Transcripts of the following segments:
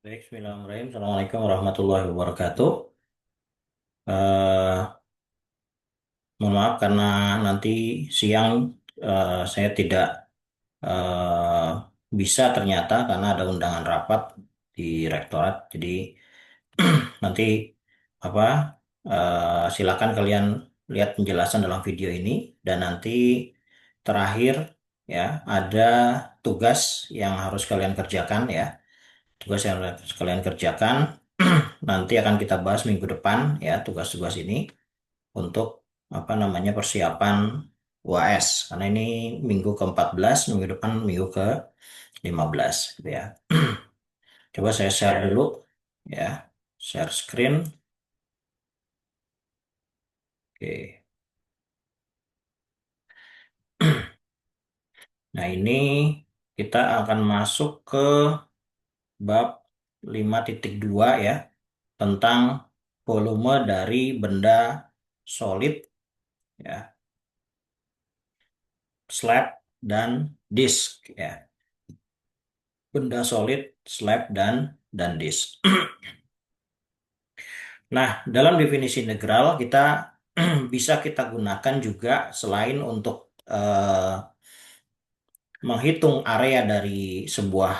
Baik, Bismillahirrahmanirrahim. Assalamualaikum warahmatullahi wabarakatuh. Eh, Mohon maaf karena nanti siang saya tidak eh, bisa ternyata karena ada undangan rapat di rektorat. Jadi nanti apa silakan kalian lihat penjelasan dalam video ini dan nanti terakhir ya ada tugas yang harus kalian kerjakan ya. Tugas yang harus kalian kerjakan nanti akan kita bahas minggu depan ya tugas-tugas ini untuk apa namanya persiapan UAS karena ini minggu ke-14, minggu depan minggu ke-15 gitu ya. Coba saya share dulu ya. Share screen. Oke. Nah, ini kita akan masuk ke bab 5.2 ya tentang volume dari benda solid ya, slab dan disk ya. Benda solid, slab dan disk. Nah, dalam definisi integral kita bisa kita gunakan juga selain untuk menghitung area dari sebuah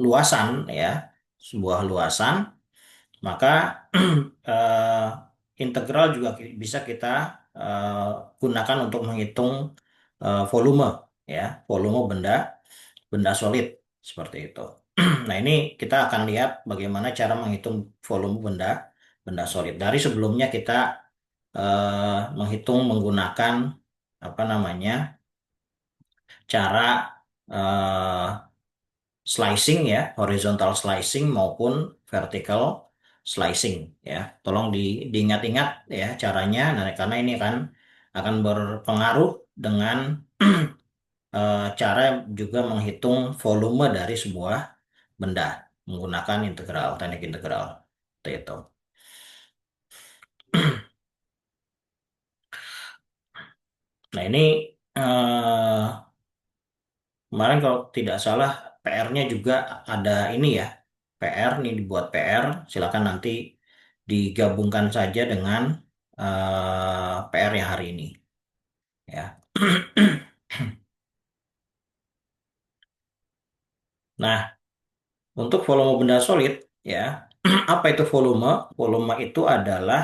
luasan ya, sebuah luasan, maka eh, integral juga bisa kita eh, gunakan untuk menghitung volume ya, volume benda benda solid seperti itu. Nah, ini kita akan lihat bagaimana cara menghitung volume benda benda solid. Dari sebelumnya kita menghitung menggunakan apa namanya cara eh, slicing ya, horizontal slicing maupun vertical slicing ya. Tolong diingat-ingat ya caranya, nah, karena ini akan berpengaruh dengan cara juga menghitung volume dari sebuah benda menggunakan integral, teknik integral. Seperti itu. Nah, ini eh, kemarin kalau tidak salah PR-nya juga ada ini ya. PR nih dibuat PR, silakan nanti digabungkan saja dengan PR yang hari ini ya. Nah, untuk volume benda solid ya, apa itu volume? Volume itu adalah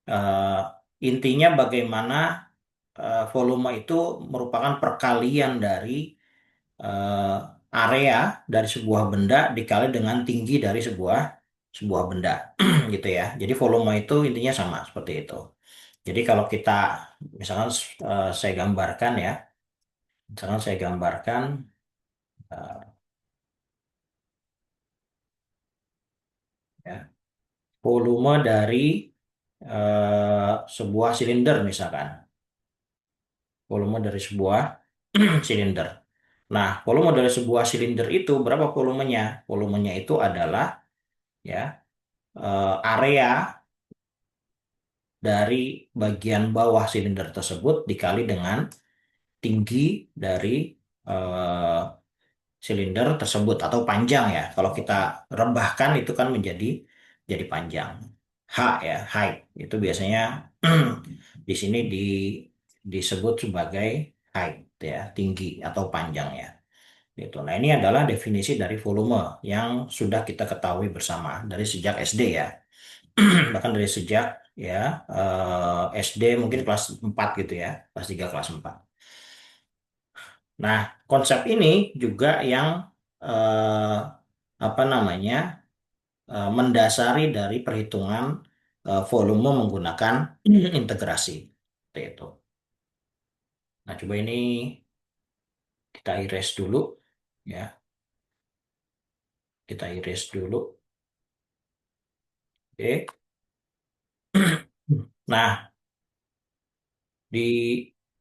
eh, intinya bagaimana volume itu merupakan perkalian dari eh, area dari sebuah benda dikali dengan tinggi dari sebuah sebuah benda gitu ya. Jadi volume itu intinya sama seperti itu. Jadi kalau kita misalkan saya gambarkan ya, misalkan saya gambarkan eh, ya, volume dari sebuah silinder misalkan, volume dari sebuah silinder. Nah, volume dari sebuah silinder itu berapa volumenya? Volumenya itu adalah ya area dari bagian bawah silinder tersebut dikali dengan tinggi dari eh, silinder tersebut atau panjang ya. Kalau kita rebahkan itu kan jadi panjang. H ya, height itu biasanya di sini disebut sebagai height ya, tinggi atau panjang ya. Gitu. Nah, ini adalah definisi dari volume yang sudah kita ketahui bersama dari sejak SD ya. Bahkan dari sejak ya SD mungkin kelas 4 gitu ya, kelas 3 kelas 4. Nah, konsep ini juga yang eh, apa namanya mendasari dari perhitungan volume menggunakan integrasi. Seperti itu. Nah, coba ini kita erase dulu ya. Kita erase dulu. Oke. Nah, di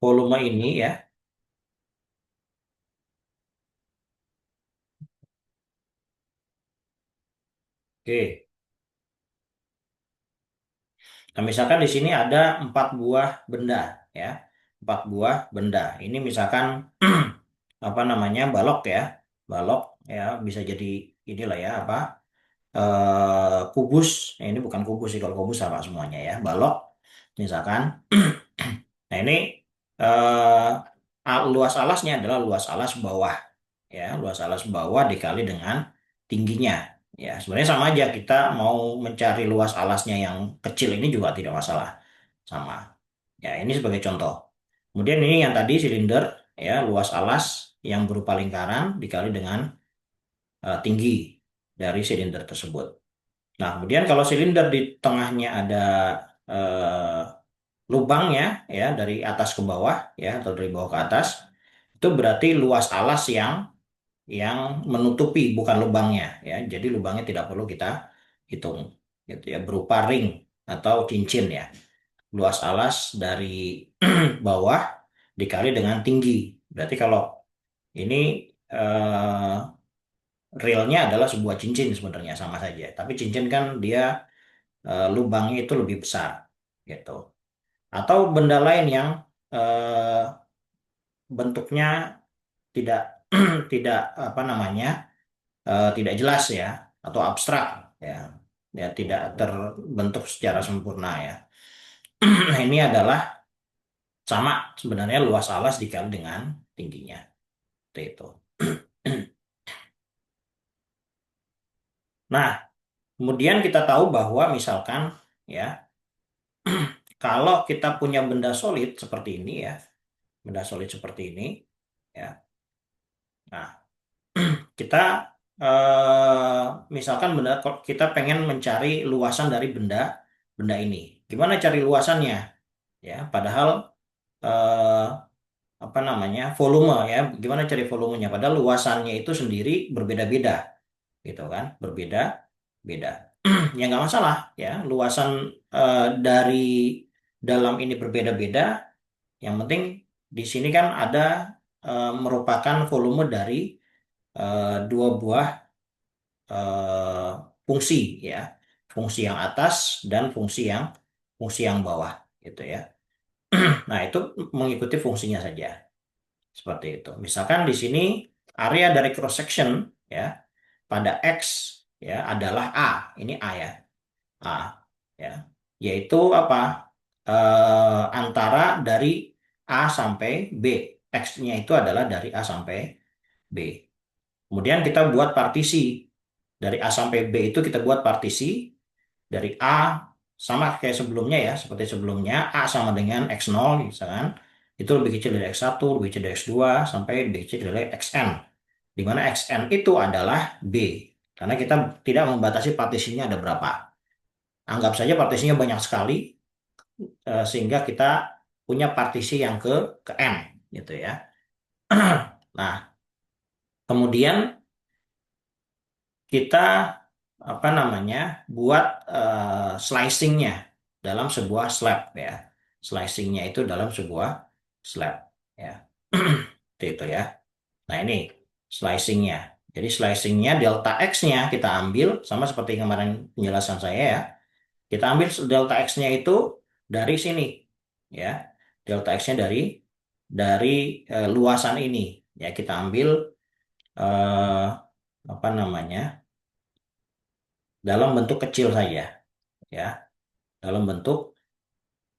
volume ini ya. Oke. Nah, misalkan di sini ada 4 buah benda ya. 4 buah benda. Ini misalkan apa namanya balok ya. Balok ya bisa jadi inilah ya apa kubus. Ini bukan kubus sih, kalau kubus sama semuanya ya, balok misalkan. Nah ini luas alasnya adalah luas alas bawah ya, luas alas bawah dikali dengan tingginya. Ya sebenarnya sama aja, kita mau mencari luas alasnya yang kecil ini juga tidak masalah, sama. Ya ini sebagai contoh. Kemudian ini yang tadi silinder, ya luas alas yang berupa lingkaran dikali dengan tinggi dari silinder tersebut. Nah, kemudian kalau silinder di tengahnya ada eh, lubangnya ya, dari atas ke bawah ya, atau dari bawah ke atas, itu berarti luas alas yang menutupi, bukan lubangnya ya. Jadi lubangnya tidak perlu kita hitung gitu ya, berupa ring atau cincin ya. Luas alas dari bawah dikali dengan tinggi. Berarti kalau ini eh, realnya adalah sebuah cincin, sebenarnya sama saja. Tapi cincin kan dia lubangnya itu lebih besar gitu. Atau benda lain yang eh, bentuknya tidak tidak apa namanya tidak jelas ya, atau abstrak ya, ya tidak terbentuk secara sempurna ya. Nah ini adalah sama sebenarnya, luas alas dikali dengan tingginya. Seperti itu. Nah, kemudian kita tahu bahwa misalkan ya, kalau kita punya benda solid seperti ini ya, benda solid seperti ini ya. Nah, kita misalkan benda, kita pengen mencari luasan dari benda benda ini. Gimana cari luasannya? Ya, padahal eh, apa namanya, volume ya. Gimana cari volumenya? Padahal luasannya itu sendiri berbeda-beda, gitu kan? Berbeda-beda. Ya nggak masalah ya. Luasan dari dalam ini berbeda-beda. Yang penting di sini kan ada merupakan volume dari dua buah eh, fungsi ya, fungsi yang atas dan fungsi yang bawah gitu ya. Nah itu mengikuti fungsinya saja, seperti itu. Misalkan di sini area dari cross section ya pada X ya adalah A. Ini A ya, A ya, yaitu apa, antara dari A sampai B. X-nya itu adalah dari A sampai B. Kemudian kita buat partisi. Dari A sampai B itu kita buat partisi. Dari A sama kayak sebelumnya ya, seperti sebelumnya, A sama dengan X0 misalkan. Itu lebih kecil dari X1, lebih kecil dari X2, sampai lebih kecil dari Xn. Di mana Xn itu adalah B. Karena kita tidak membatasi partisinya ada berapa. Anggap saja partisinya banyak sekali, sehingga kita punya partisi yang ke N gitu ya. Nah, kemudian kita apa namanya, buat slicingnya dalam sebuah slab ya. Slicingnya itu dalam sebuah slab ya. Itu ya. Nah ini slicingnya. Jadi slicingnya delta x-nya kita ambil sama seperti kemarin penjelasan saya ya. Kita ambil delta x-nya itu dari sini ya. Delta x-nya dari luasan ini ya, kita ambil eh, apa namanya, dalam bentuk kecil saja ya, dalam bentuk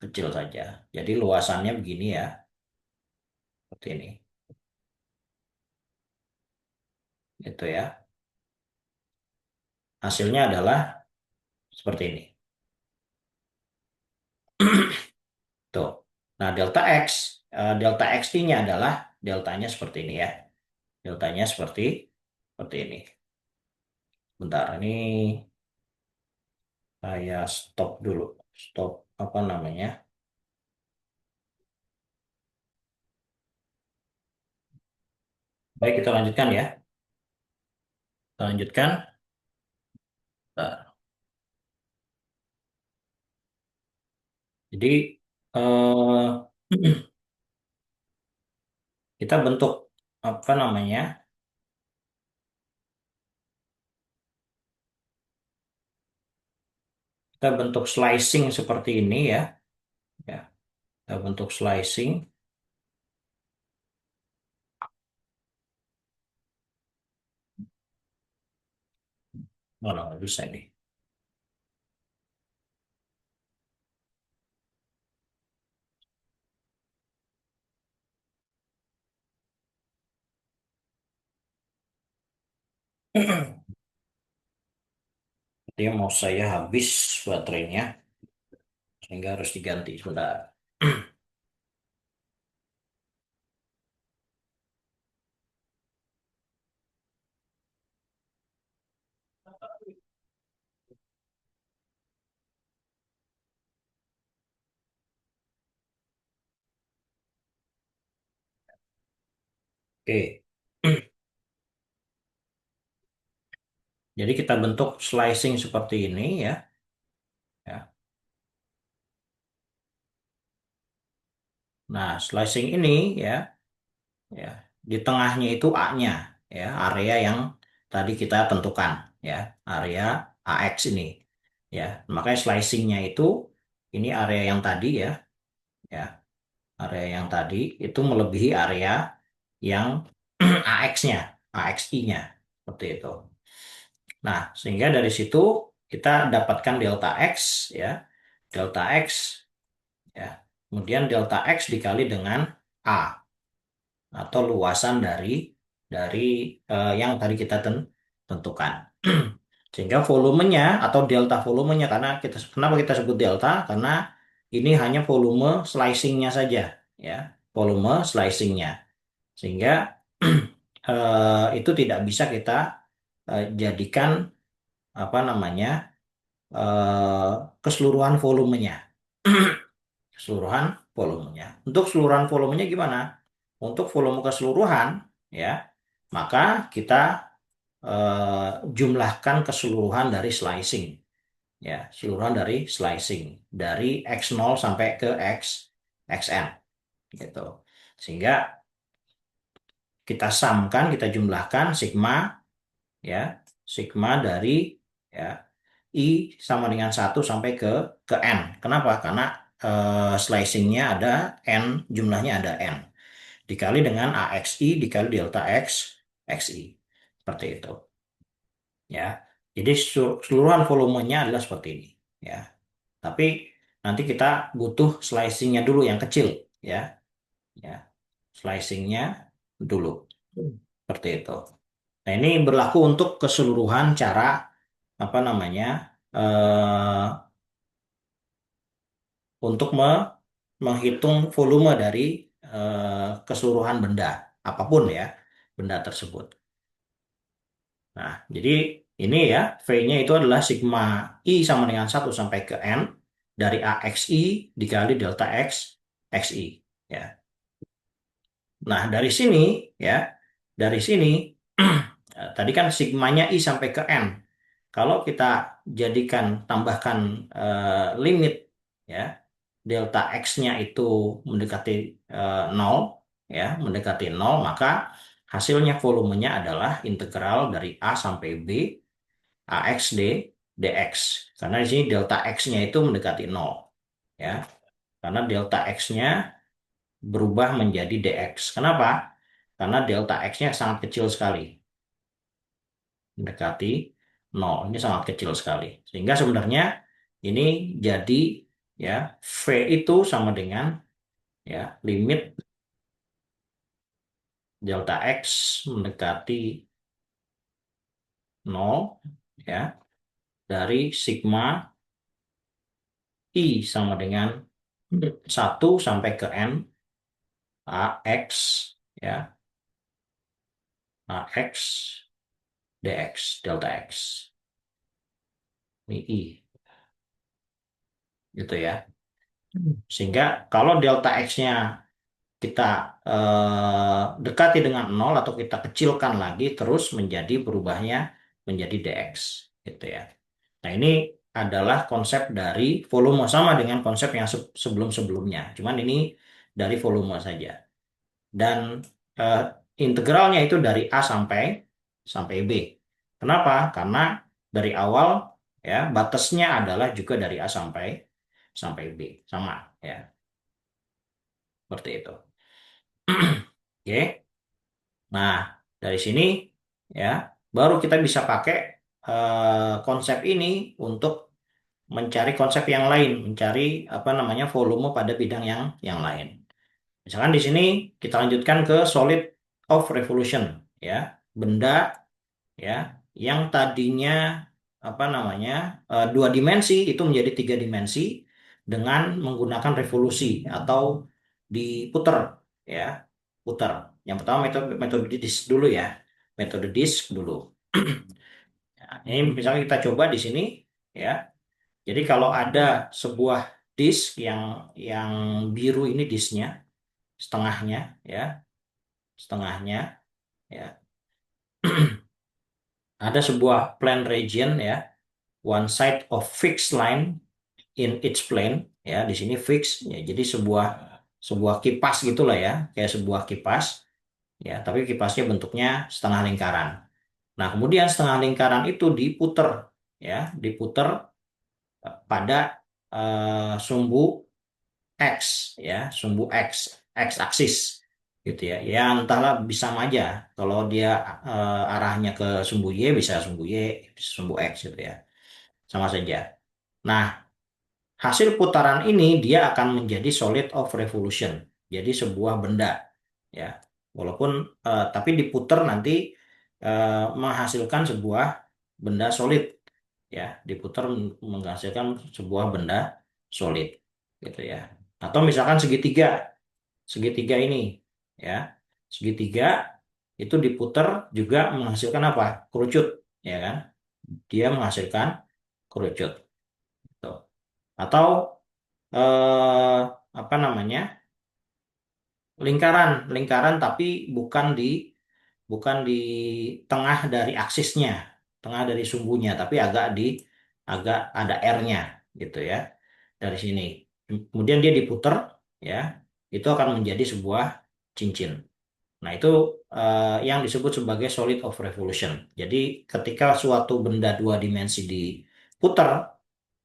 kecil saja. Jadi luasannya begini ya, seperti ini. Itu ya. Hasilnya adalah seperti ini. Tuh. Nah, delta X, delta XT-nya adalah deltanya seperti ini ya. Deltanya seperti ini. Bentar, ini saya stop dulu. Stop apa namanya? Baik, kita lanjutkan ya. Kita lanjutkan. Bentar. Jadi kita bentuk apa namanya? Kita bentuk slicing seperti ini ya. Ya, kita bentuk slicing. Oh, no, nggak bisa nih. Dia mau saya habis baterainya, sehingga harus diganti. Sudah. Oke. Jadi kita bentuk slicing seperti ini ya. Ya. Nah, slicing ini ya, ya, di tengahnya itu A-nya, ya, area yang tadi kita tentukan, ya, area AX ini, ya. Makanya slicingnya itu ini area yang tadi ya, area yang tadi itu melebihi area yang AX-nya, AXI-nya, seperti itu. Nah, sehingga dari situ kita dapatkan delta X, ya, delta X, ya, kemudian delta X dikali dengan A atau luasan dari yang tadi kita tentukan. Sehingga volumenya atau delta volumenya, karena kenapa kita sebut delta? Karena ini hanya volume slicingnya saja, ya, volume slicingnya. Sehingga itu tidak bisa kita jadikan apa namanya keseluruhan volumenya. Keseluruhan volumenya. Untuk keseluruhan volumenya gimana? Untuk volume keseluruhan, ya, maka kita jumlahkan keseluruhan dari slicing, ya, keseluruhan dari slicing dari x0 sampai ke xn, gitu. Sehingga kita samkan, kita jumlahkan sigma, ya, sigma dari, ya, I sama dengan 1 sampai ke N. Kenapa? Karena slicingnya ada N, jumlahnya ada N. Dikali dengan AXI dikali delta X, XI. Seperti itu. Ya. Jadi keseluruhan volumenya adalah seperti ini. Ya. Tapi nanti kita butuh slicingnya dulu yang kecil. Ya. Ya. Slicingnya dulu. Seperti itu. Nah, ini berlaku untuk keseluruhan cara apa namanya eh, untuk menghitung volume dari keseluruhan benda apapun ya benda tersebut. Nah, jadi ini ya V-nya itu adalah sigma I sama dengan 1 sampai ke N dari AXI dikali delta X XI ya. Nah, dari sini ya, dari sini tadi kan sigmanya I sampai ke N. Kalau kita jadikan tambahkan limit ya, delta X-nya itu mendekati 0 ya, mendekati 0, maka hasilnya volumenya adalah integral dari A sampai B AX dx. Karena di sini delta X-nya itu mendekati 0 ya. Karena delta X-nya berubah menjadi dx. Kenapa? Karena delta X-nya sangat kecil sekali, mendekati 0. Ini sangat kecil sekali. Sehingga sebenarnya ini jadi ya V itu sama dengan ya limit delta X mendekati 0 ya dari sigma I sama dengan 1 sampai ke N AX ya AX dx delta X ini I gitu ya. Sehingga kalau delta X-nya kita dekati dengan 0 atau kita kecilkan lagi terus menjadi berubahnya menjadi dx gitu ya. Nah, ini adalah konsep dari volume sama dengan konsep yang sebelum-sebelumnya. Cuman ini dari volume saja. Dan eh, integralnya itu dari A sampai B. Kenapa? Karena dari awal ya batasnya adalah juga dari A sampai B. Sama ya, seperti itu. Oke. Nah, dari sini ya baru kita bisa pakai konsep ini untuk mencari konsep yang lain, mencari apa namanya volume pada bidang yang lain. Misalkan di sini kita lanjutkan ke solid of revolution, ya, benda ya yang tadinya apa namanya dua dimensi itu menjadi tiga dimensi dengan menggunakan revolusi atau diputer, ya, putar. Yang pertama metode metode disk dulu ya, metode disk dulu. Nah, ini misalnya kita coba di sini, ya. Jadi kalau ada sebuah disk yang biru ini disknya setengahnya, ya, setengahnya, ya, ada sebuah plane region, ya, one side of fixed line in each plane, ya, di sini fix, ya, jadi sebuah sebuah kipas gitulah ya, kayak sebuah kipas, ya, tapi kipasnya bentuknya setengah lingkaran. Nah, kemudian setengah lingkaran itu diputer, ya, diputer pada sumbu X, ya, sumbu X, X aksis gitu ya. Ya entahlah bisa sama aja. Kalau dia arahnya ke sumbu Y bisa sumbu Y, bisa sumbu X gitu ya. Sama saja. Nah, hasil putaran ini dia akan menjadi solid of revolution. Jadi sebuah benda, ya. Walaupun tapi diputer nanti menghasilkan sebuah benda solid, ya, diputar menghasilkan sebuah benda solid gitu ya. Atau misalkan segitiga, segitiga ini, ya, segitiga itu diputar juga menghasilkan apa? Kerucut, ya kan? Dia menghasilkan kerucut gitu. Atau eh, apa namanya? Lingkaran, lingkaran tapi bukan di tengah dari aksisnya, tengah dari sumbunya, tapi agak ada R-nya gitu ya dari sini. Kemudian dia diputer, ya, itu akan menjadi sebuah cincin. Nah, itu yang disebut sebagai solid of revolution. Jadi ketika suatu benda dua dimensi diputar,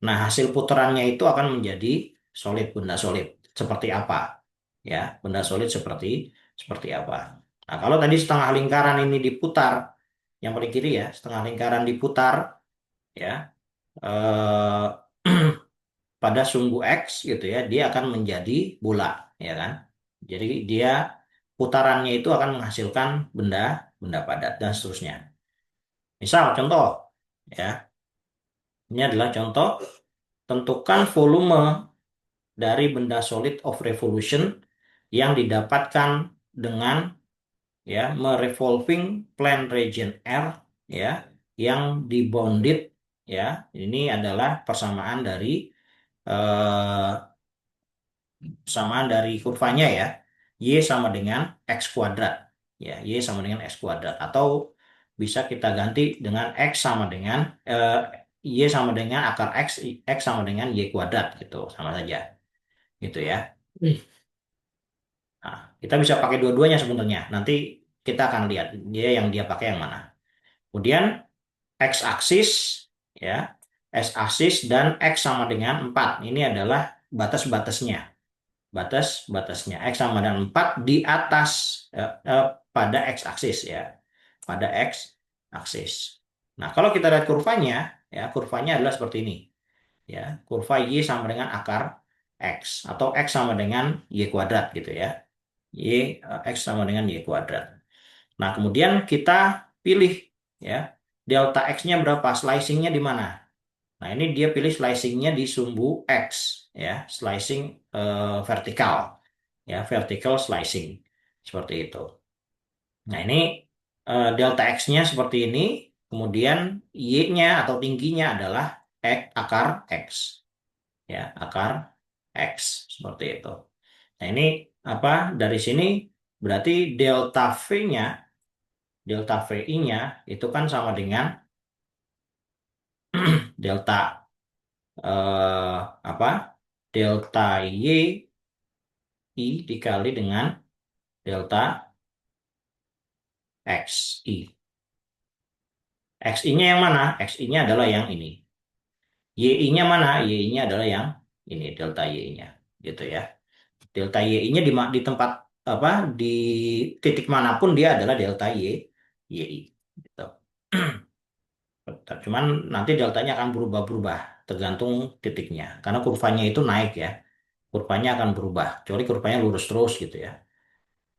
nah, hasil putarannya itu akan menjadi solid, benda solid. Seperti apa? Ya, benda solid seperti apa? Nah, kalau tadi setengah lingkaran ini diputar, yang paling kiri ya, setengah lingkaran diputar, ya, eh, pada sumbu X gitu ya, dia akan menjadi bola, ya kan? Jadi dia putarannya itu akan menghasilkan benda, benda padat dan seterusnya. Misal contoh, ya, ini adalah contoh tentukan volume dari benda solid of revolution yang didapatkan dengan, ya, merevolving plane region R, ya, yang dibounded, ya, ini adalah eh, persamaan dari kurvanya ya, Y sama dengan X kuadrat, ya, Y sama dengan X kuadrat, atau bisa kita ganti dengan X sama dengan Y sama dengan akar X, X sama dengan Y kuadrat gitu, sama saja gitu ya. Nah, kita bisa pakai dua-duanya sebenarnya. Nanti kita akan lihat dia pakai yang mana. Kemudian x-aksis, ya, x-aksis dan x sama dengan 4. Ini adalah batas-batasnya. Batas-batasnya x sama dengan 4 di atas pada x-aksis ya. Pada x-aksis. Nah, kalau kita lihat kurvanya, ya, kurvanya adalah seperti ini. Ya, kurva y sama dengan akar x atau x sama dengan y kuadrat gitu ya. X sama dengan Y kuadrat. Nah, kemudian kita pilih, ya, delta X-nya berapa, slicing-nya di mana. Nah, ini dia pilih slicing-nya di sumbu X, ya, slicing vertikal, ya, vertical slicing, seperti itu. Nah, ini delta X-nya seperti ini, kemudian Y-nya atau tingginya adalah akar X, ya, akar X, seperti itu. Nah, ini apa? Dari sini berarti delta V-nya, delta VI-nya itu kan sama dengan delta apa? Delta Y I dikali dengan delta XI. XI-nya yang mana? XI-nya adalah yang ini. YI-nya mana? YI-nya adalah yang ini, delta Y-nya. Gitu ya. Delta Y-nya di tempat apa? Di titik manapun dia adalah delta YI. Gitu. Cuman nanti deltanya akan berubah-berubah tergantung titiknya. Karena kurvanya itu naik ya. Kurvanya akan berubah. Kecuali kurvanya lurus terus gitu ya.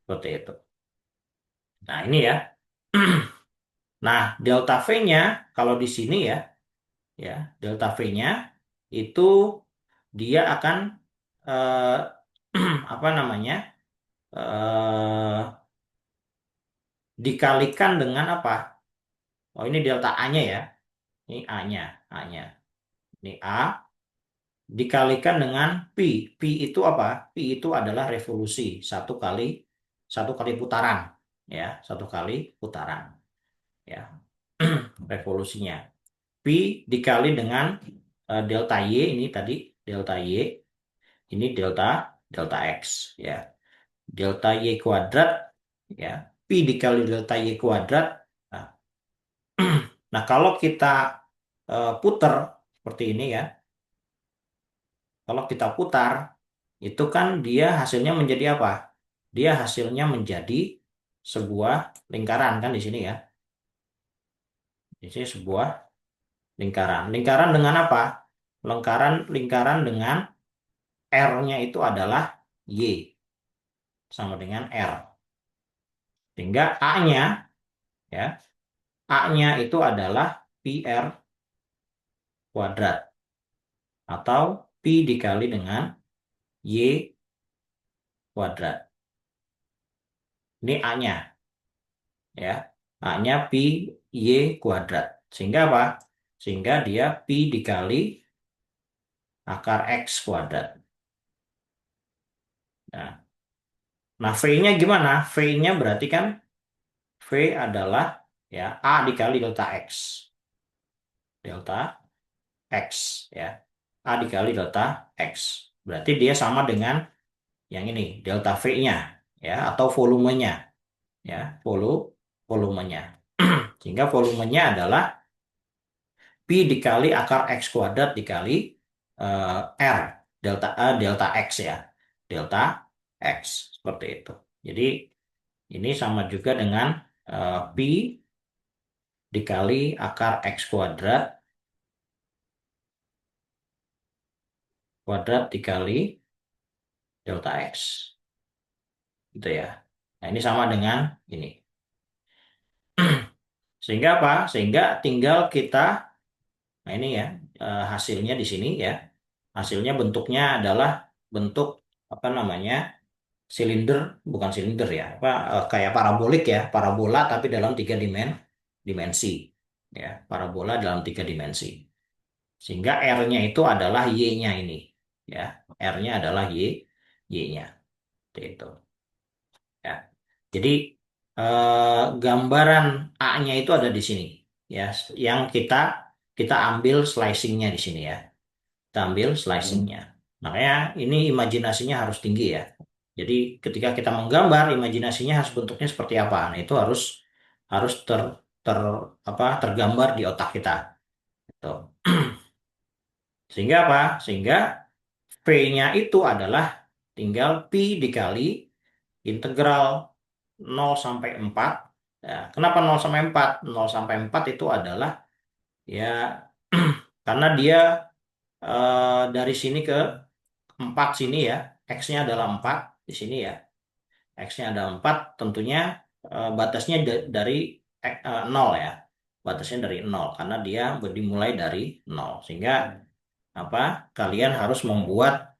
Seperti itu. Nah ini ya. Nah delta V-nya kalau di sini ya delta V-nya itu dia akan eh, apa namanya dikalikan dengan apa? Oh ini delta A-nya ya. Ini A-nya, A-nya. Ini A dikalikan dengan pi. Pi itu apa? Pi itu adalah revolusi satu kali putaran, ya, satu kali putaran, ya, revolusinya. Pi dikali dengan delta y ini tadi delta y, ini delta delta x, ya, delta y kuadrat, ya, pi dikali delta y kuadrat. Nah, nah kalau kita putar seperti ini ya, kalau kita putar itu kan dia hasilnya menjadi apa? Dia hasilnya menjadi sebuah lingkaran kan di sini ya. Di sini sebuah lingkaran. Lingkaran dengan apa? Lingkaran dengan R-nya itu adalah Y sama dengan R. Sehingga A-nya ya, A-nya itu adalah pi R kuadrat atau pi dikali dengan Y kuadrat. Ini A-nya ya. A-nya pi Y kuadrat. Sehingga apa? Sehingga dia pi dikali akar X kuadrat. Nah, V-nya gimana? V-nya berarti kan V adalah ya A dikali delta X. Delta X ya. A dikali delta X. Berarti dia sama dengan yang ini, delta V-nya ya atau volumenya ya, volumenya. Sehingga volumenya adalah pi dikali akar X kuadrat dikali R delta X ya. Delta X seperti itu. Jadi ini sama juga dengan pi dikali akar X kuadrat dikali delta X. Gitu ya. Nah, ini sama dengan ini. Sehingga apa? Sehingga tinggal kita, nah ini ya, hasilnya di sini ya. Hasilnya bentuknya adalah bentuk apa namanya? Silinder, bukan silinder ya. Apa kayak parabolik ya, parabola tapi dalam dimensi. Ya, parabola dalam 3 dimensi. Sehingga R-nya itu adalah Y-nya ini. Ya, R-nya adalah Y-nya. Itu. Ya. Jadi gambaran A-nya itu ada di sini. Ya, yang kita ambil slicingnya di sini ya. Kita ambil slicingnya. Makanya ini imajinasinya harus tinggi ya. Jadi ketika kita menggambar, imajinasinya harus bentuknya seperti apa. Nah, itu harus harus ter, ter apa tergambar di otak kita. Gitu. Sehingga apa? Sehingga V-nya itu adalah tinggal pi dikali integral 0 sampai 4. Ya, kenapa 0 sampai 4? 0 sampai 4 itu adalah ya karena dia dari sini ke 4 sini ya, X-nya adalah 4 di sini ya. X-nya ada 4, tentunya batasnya dari 0 ya. Batasnya dari 0 karena dia dimulai dari 0. Sehingga apa? Kalian harus membuat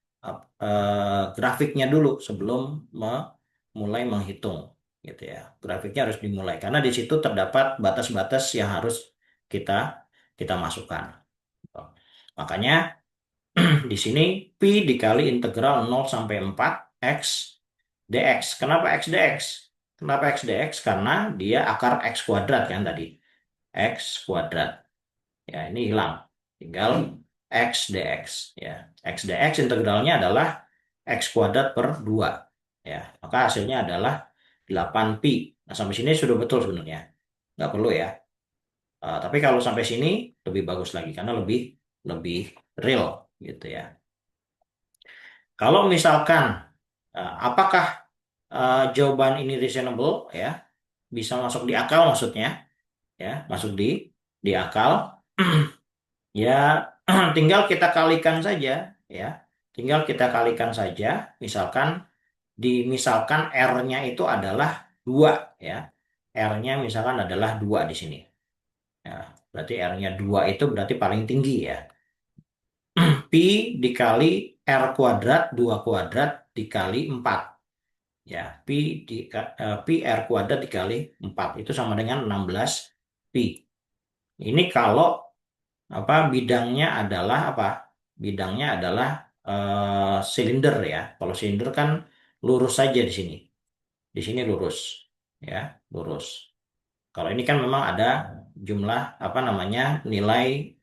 grafiknya dulu sebelum mulai menghitung gitu ya. Grafiknya harus dimulai karena di situ terdapat batas-batas yang harus kita kita masukkan. Makanya di sini pi dikali integral 0 sampai 4 x dx. Kenapa x dx? Kenapa x dx? Karena dia akar x kuadrat kan tadi. X kuadrat. Ya, ini hilang. Tinggal x dx ya. X dx integralnya adalah x kuadrat per 2. Ya, maka hasilnya adalah 8 pi. Nah, sampai sini sudah betul sebenarnya. Nggak perlu ya. Tapi kalau sampai sini lebih bagus lagi karena lebih lebih real gitu ya. Kalau misalkan apakah jawaban ini reasonable ya, bisa masuk di akal maksudnya ya, masuk di di akal. Ya, tinggal kita kalikan saja, ya. Tinggal kita kalikan saja. Misalkan misalkan R-nya itu adalah 2, ya. R-nya misalkan adalah 2 di sini. Ya, berarti R-nya 2 itu berarti paling tinggi, ya. Pi dikali R kuadrat 2 kuadrat dikali 4. Ya, pi R kuadrat dikali 4 itu sama dengan 16 pi. Ini kalau apa bidangnya adalah apa? Bidangnya adalah silinder, ya. Kalau silinder kan lurus saja di sini. Di sini lurus, ya, lurus. Kalau ini kan memang ada jumlah apa namanya nilai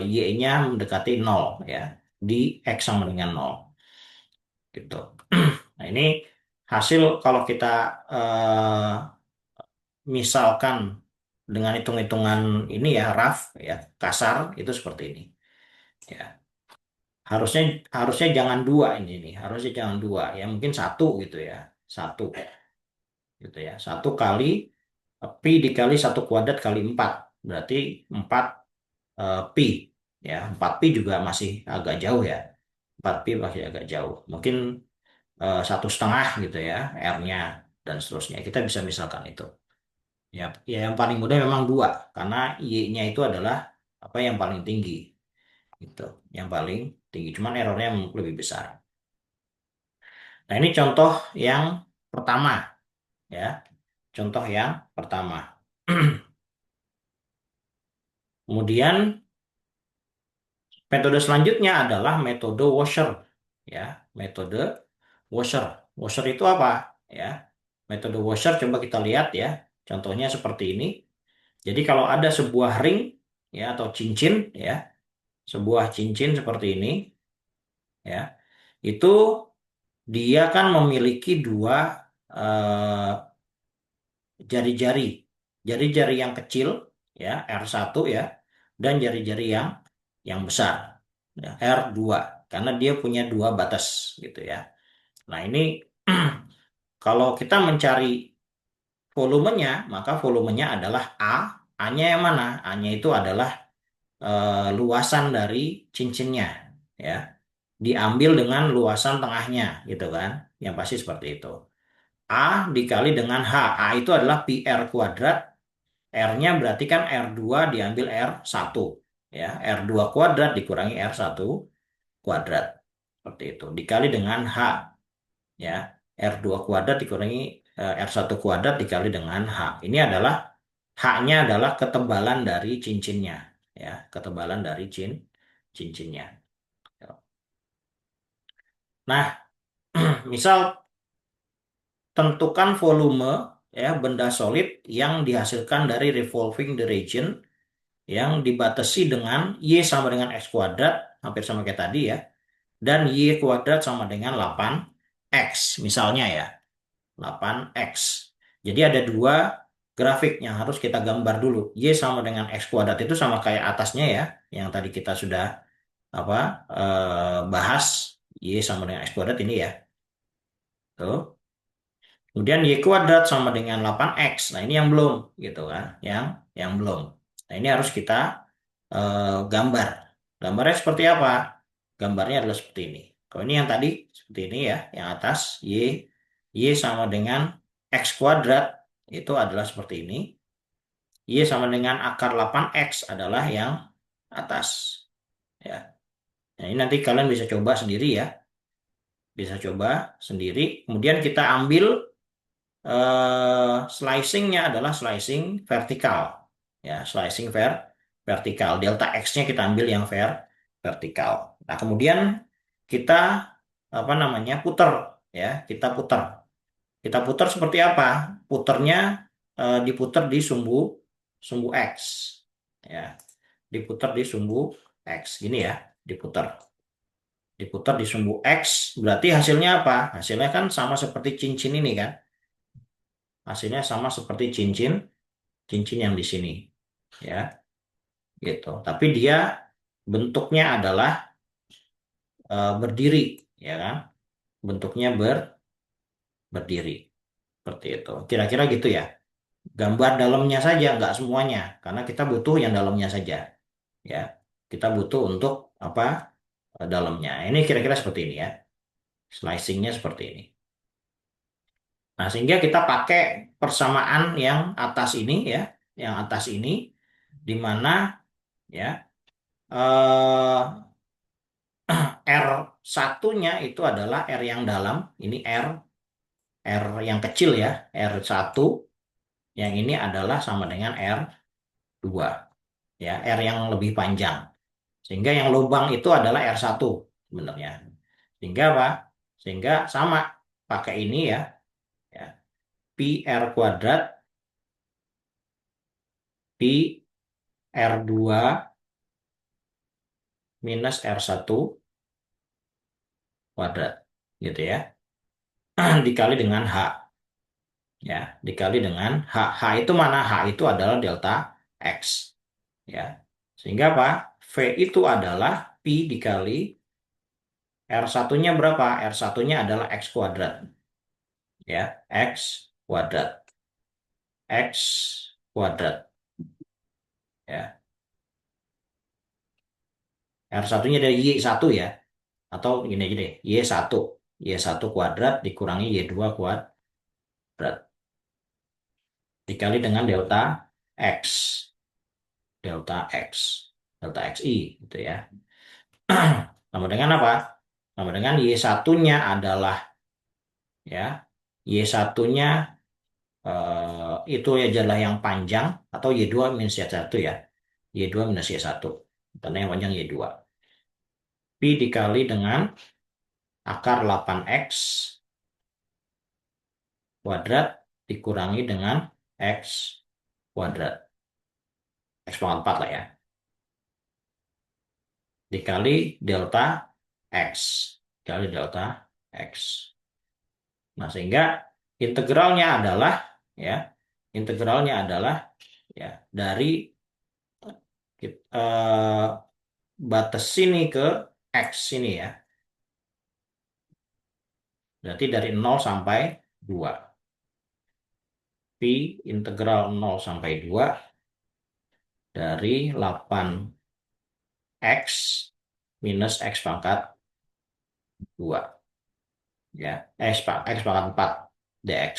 y-nya mendekati 0, ya. Di x sama dengan 0 gitu. Nah, ini hasil kalau kita eh, misalkan dengan hitung-hitungan ini ya rough, ya, kasar itu seperti ini. Ya, harusnya harusnya jangan 2 ini nih, harusnya jangan 2, ya mungkin 1 gitu ya, 1 gitu ya, 1 kali pi dikali 1 kuadrat kali 4 berarti 4 pi, ya 4 pi juga masih agak jauh, ya 4 pi masih agak jauh, mungkin 1,5 gitu ya R-nya dan seterusnya kita bisa misalkan itu. Ya, ya yang paling mudah memang 2 karena Y-nya itu adalah apa yang paling tinggi gitu, yang paling tinggi. Cuman errornya lebih besar. Nah, ini contoh yang pertama, ya. Contoh yang pertama. Kemudian metode selanjutnya adalah metode washer, ya. Metode washer. Washer itu apa? Ya. Metode washer coba kita lihat, ya. Contohnya seperti ini. Jadi kalau ada sebuah ring, ya, atau cincin, ya, sebuah cincin seperti ini, ya, itu dia kan memiliki dua eh, jari-jari, jari-jari yang kecil, ya, R1, ya, dan jari-jari yang besar, ya, R2, karena dia punya dua batas, gitu ya. Nah, ini kalau kita mencari volumenya, maka volumenya adalah A. A-nya yang mana? A-nya itu adalah luasan dari cincinnya, ya, diambil dengan luasan tengahnya, gitu kan, yang pasti seperti itu. A dikali dengan H. A itu adalah pi R kuadrat, R-nya berarti kan R2 diambil R1, ya, R2 kuadrat dikurangi R1 kuadrat, seperti itu, dikali dengan H, ya, R2 kuadrat dikurangi R1 kuadrat dikali dengan H. Ini adalah H-nya adalah ketebalan dari cincinnya, ya, ketebalan dari cincinnya. Nah, misal tentukan volume, ya, benda solid yang dihasilkan dari revolving the region yang dibatasi dengan Y sama dengan X kuadrat, hampir sama kayak tadi, ya, dan Y kuadrat sama dengan 8X, misalnya, ya, 8X. Jadi ada dua grafik yang harus kita gambar dulu. Y sama dengan X kuadrat itu sama kayak atasnya, ya, yang tadi kita sudah apa bahas, Y sama dengan X kuadrat ini, ya. Tuh. Kemudian Y kuadrat sama dengan 8X. Nah, ini yang belum, gitu kan. Yang belum. Nah, ini harus kita gambar. Gambarnya seperti apa? Gambarnya adalah seperti ini. Kalau ini yang tadi, seperti ini, ya. Yang atas, Y sama dengan X kuadrat, itu adalah seperti ini. Y sama dengan akar 8X adalah yang atas. Ya. Nah, ini nanti kalian bisa coba sendiri, ya. Bisa coba sendiri. Kemudian kita ambil slicingnya adalah slicing vertikal, ya, slicing vertikal. Delta X-nya kita ambil yang vertikal. Nah, kemudian kita apa namanya putar, ya, kita putar seperti apa? Putarnya diputar di sumbu sumbu X, ya, diputar di sumbu X gini, ya, diputar di sumbu X, berarti hasilnya apa? Hasilnya kan sama seperti cincin ini kan. Hasilnya sama seperti cincin cincin yang di sini, ya, gitu. Tapi dia bentuknya adalah berdiri, ya kan? Bentuknya berdiri seperti itu. Kira-kira gitu, ya. gambar dalamnya saja, nggak semuanya, karena kita butuh yang dalamnya saja, ya. Kita butuh untuk apa dalamnya. Ini kira-kira seperti ini ya, slicingnya seperti ini. Nah, sehingga kita pakai persamaan yang atas ini ya, yang atas ini, di mana ya eh, R satunya itu adalah R yang dalam, ini R yang kecil ya, R1, yang ini adalah sama dengan R2 ya, R yang lebih panjang. Sehingga yang lubang itu adalah R1 sebenarnya. Sehingga apa? Sehingga sama pakai ini ya, ya. Pi R kuadrat Pi R2 minus R1 kuadrat gitu ya. Dikali dengan H ya, dikali dengan H. H itu mana? H itu adalah delta X ya. Sehingga apa? V itu adalah Pi dikali R1-nya berapa? R1-nya adalah X kuadrat ya, X kuadrat. X kuadrat ya. R1-nya dari Y1 ya. Atau gini aja deh, Y1. Y1 kuadrat dikurangi Y2 kuadrat dikali dengan delta X. Delta X. Delta XI gitu ya. Sama dengan apa? Sama dengan Y1-nya adalah ya. Y1-nya itu adalah yang panjang atau Y2 minus Y1 ya. Y2 minus Y1. Karena yang panjang Y2. Pi dikali dengan akar 8X kuadrat dikurangi dengan X kuadrat. X pangkat 4 lah ya. Dikali delta X. Dikali delta X. Nah, sehingga integralnya adalah ya, integralnya adalah ya dari batas sini ke X sini ya. Berarti dari 0 sampai 2. Pi integral 0 sampai 2 dari 8X minus X pangkat 2. Ya, X pangkat 4 dx.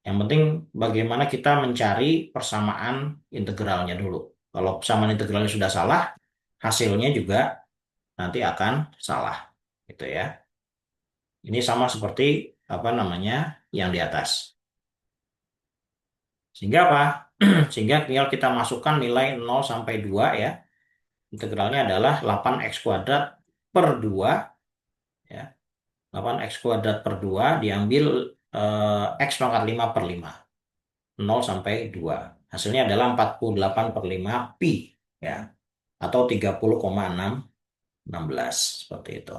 Yang penting bagaimana kita mencari persamaan integralnya dulu. Kalau persamaan integralnya sudah salah, hasilnya juga nanti akan salah. Gitu ya. Ini sama seperti apa namanya yang di atas. Sehingga apa? Sehingga tinggal kita masukkan nilai 0 sampai 2 ya. Integralnya adalah 8x kuadrat per 2 ya. 8x kuadrat per 2 diambil x pangkat 5 per 5. 0 sampai 2. Hasilnya adalah 48 per 5 pi ya. Atau 30,616 seperti itu.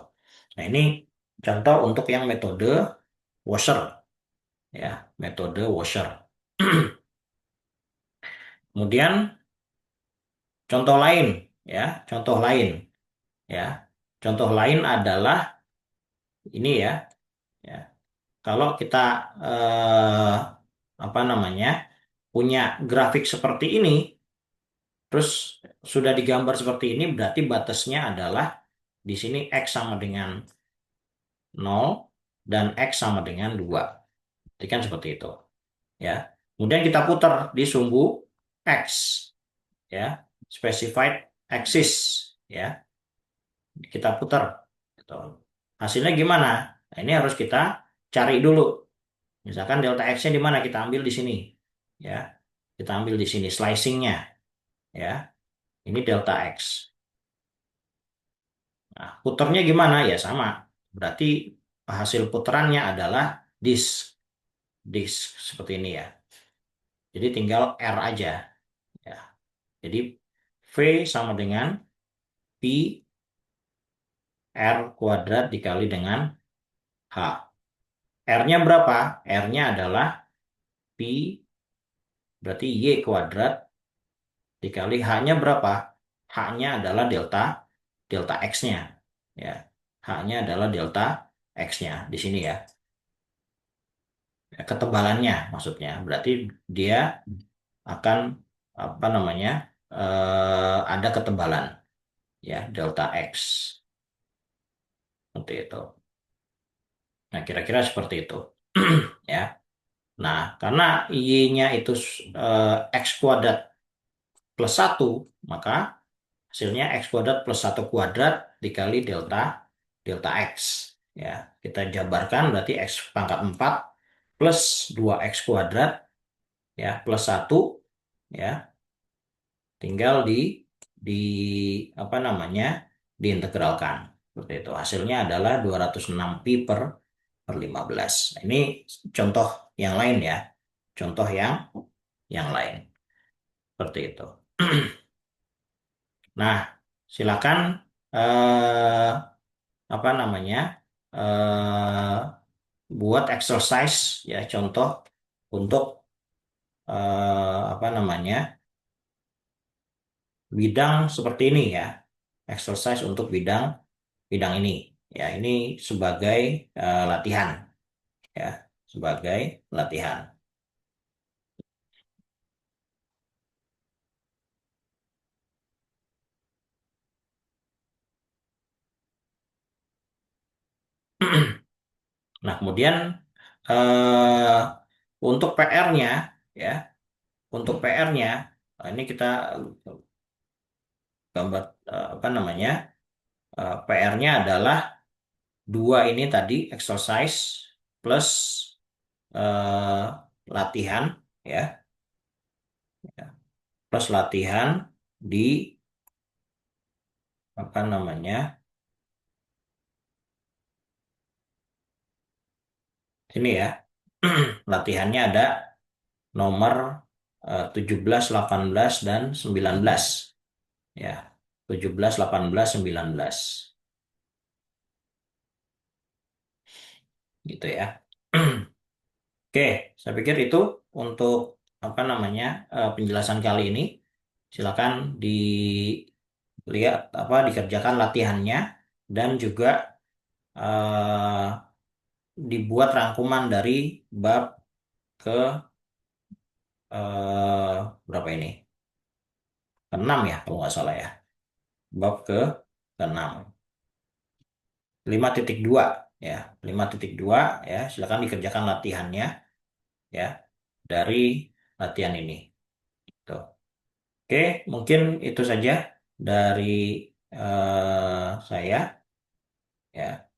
Nah, ini contoh untuk yang metode washer ya, metode washer. Kemudian contoh lain ya, contoh lain ya. Contoh lain adalah ini ya, ya. Kalau kita eh, apa namanya? Punya grafik seperti ini, terus sudah digambar seperti ini, berarti batasnya adalah di sini X sama dengan 0 dan X sama dengan 2. Jadi kan seperti itu. Ya. Kemudian kita putar di sumbu X. Ya. Specified axis. Ya. Kita putar. Gitu. Hasilnya gimana? Nah, ini harus kita cari dulu. Misalkan delta X-nya di mana? Kita ambil di sini. Ya. Kita ambil di sini slicingnya. Ya. Ini delta X. Nah, puternya gimana? Ya sama. Berarti hasil puterannya adalah disk. Disk seperti ini ya. Jadi tinggal R aja. Ya. Jadi V sama dengan Pi R kuadrat dikali dengan H. R-nya berapa? R-nya adalah Pi, berarti Y kuadrat dikali H-nya berapa? H-nya adalah delta X-nya. Ya. H-nya adalah delta X-nya di sini ya. Ya, ketebalannya maksudnya. Berarti dia akan apa namanya ada ketebalan ya delta X seperti itu. Nah, kira-kira seperti itu. Ya. Nah, karena Y-nya itu X kuadrat plus satu, maka hasilnya X kuadrat plus satu kuadrat dikali delta delta X. Ya, kita jabarkan berarti X pangkat 4 plus 2X kuadrat ya plus satu ya tinggal di apa namanya diintegralkan seperti itu. Hasilnya adalah 206 pi per 15. Nah, ini contoh yang lain ya. Contoh yang lain seperti itu. Nah, silakan eh, apa namanya eh, buat exercise ya contoh untuk apa namanya bidang seperti ini ya. Exercise untuk bidang bidang ini. Ya, ini sebagai latihan ya, sebagai latihan. Nah, kemudian eh, untuk PR-nya ya, untuk PR-nya ini kita gambar apa namanya? PR-nya adalah dua ini tadi exercise plus eh, latihan ya, plus latihan di apa namanya? Ini ya. Latihannya ada nomor 17, 18 dan 19 ya. 17, 18, 19 gitu ya. Oke, saya pikir itu untuk apa namanya penjelasan kali ini. Silakan dilihat apa dikerjakan latihannya dan juga eh, dibuat rangkuman dari bab ke berapa ini? Keenam ya kalau nggak salah ya. Bab ke keenam. 5.2 ya. 5.2 ya. Silakan dikerjakan latihannya ya dari latihan ini. Tuh. Oke, mungkin itu saja dari saya ya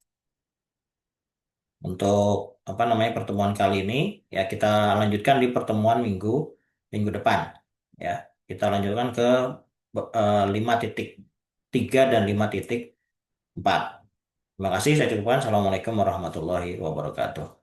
untuk apa namanya pertemuan kali ini ya kita lanjutkan di pertemuan minggu minggu depan ya kita lanjutkan ke 5.3 dan 5.4. Terima kasih saya cukupkan. Assalamualaikum warahmatullahi wabarakatuh.